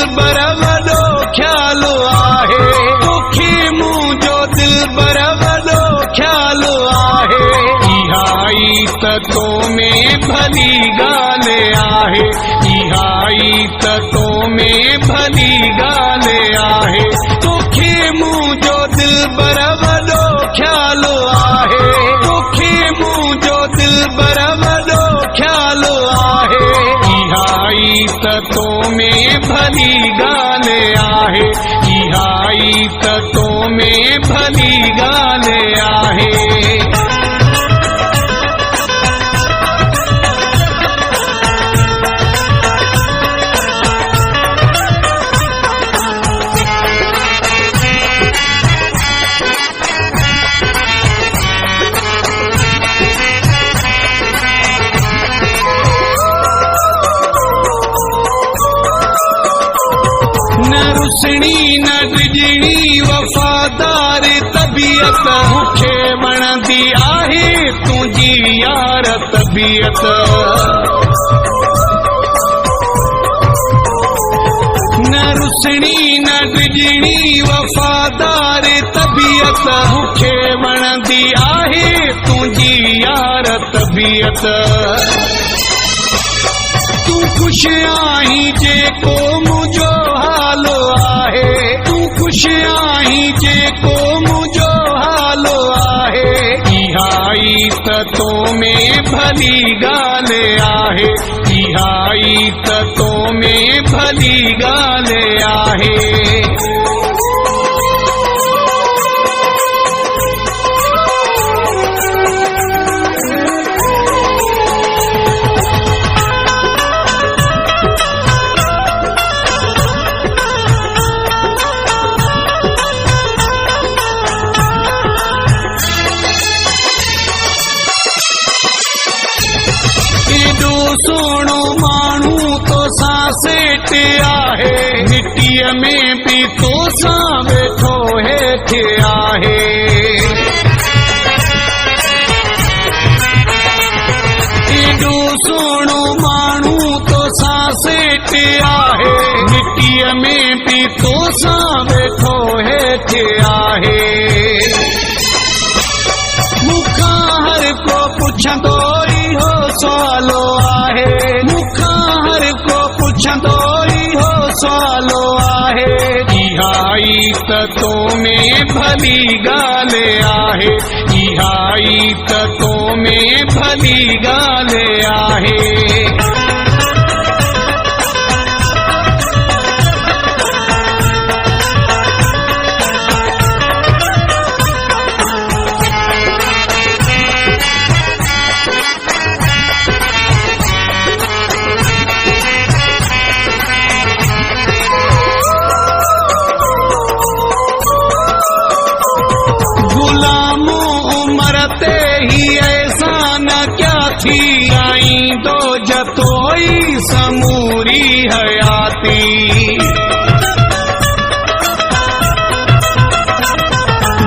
दिलबर वॾो ख़्यालु आहे, तोखे मुंहिंजो दिलबर वॾो ख़्यालु आहे। इहा ई त तो में भली ॻाल्हि आहे, इहा ई त तो में भली ॻाल्हि आहे। तोखे मुंहिंजो दिलबर वॾो ख़्यालु आहे, तोखे मुंहिंजो दिलबर वॾो ख़्यालु आहे। इहा ई त तो में भली ॻाल्हि आहे, इहा ई त तो में भली ॻाल्हि आहे। न रुसणी न डिजणी वफ़ादार तबीयत, मूंखे वणंदी आहे तुंहिंजी यार तबीयत। न रुसणी न डिजणी वफ़ादार तबीयत, मूंखे वणंदी आहे तुंहिंजी यार तबीयत। तूं ख़ुशि आहीं जेको मुंहिंजो हाल आहे, तूं ख़ुशि आहीं जेको मुंहिंजो हाल आहे। इहा ई त तो में भली ॻाल्हि आहे, इहा ई त तो में भली ॻाल्हि आहे। सोणो माण्हू तोसां सेठ आहे, मिटीअ में बि तोसां वेठो हेठि आहे। एॾो सोणो माण्हू तोसां सेठ आहे, मिटीअ में बि तोसां वेठो हेठि आहे। मूंखां हर को पुछंदो इहो सुवालो आहे, मूंखां हर को पुछंदो इहो सुवालो आहे। इहा ई त तो में भली ॻाल्हि आहे, इहा ई त तो में भली ॻाल्हि आहे। गाईंदो जतोई समूरी हयाती,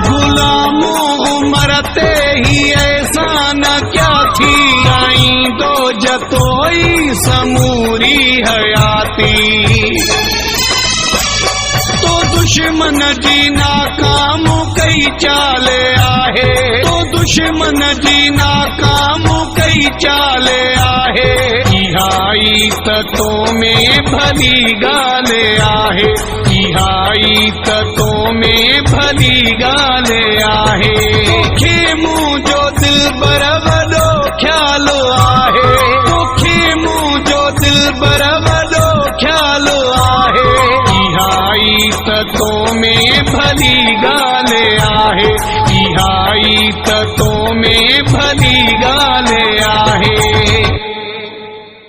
गुलामो उम्र ते ही ऐसा न क्या थी, गाईंदो जतोई समूरी हयाती। तो दुश्मन जी नाकाम कई चाल आहे, तो दुश्मन जी नाकाम कई चाल आहे। इहा ई त तो में भली ॻाल्हि आहे, इहा ई त तो में भली ॻाल्हि आहे। तोखे मुंहिंजो दिलबर वॾो ख़्यालु आहे, तोखे मुंहिंजो दिलबर वॾो ख़्यालु आहे। इहा ई त तो में भली ॻाल्हि आहे, इहा ई त तो में भली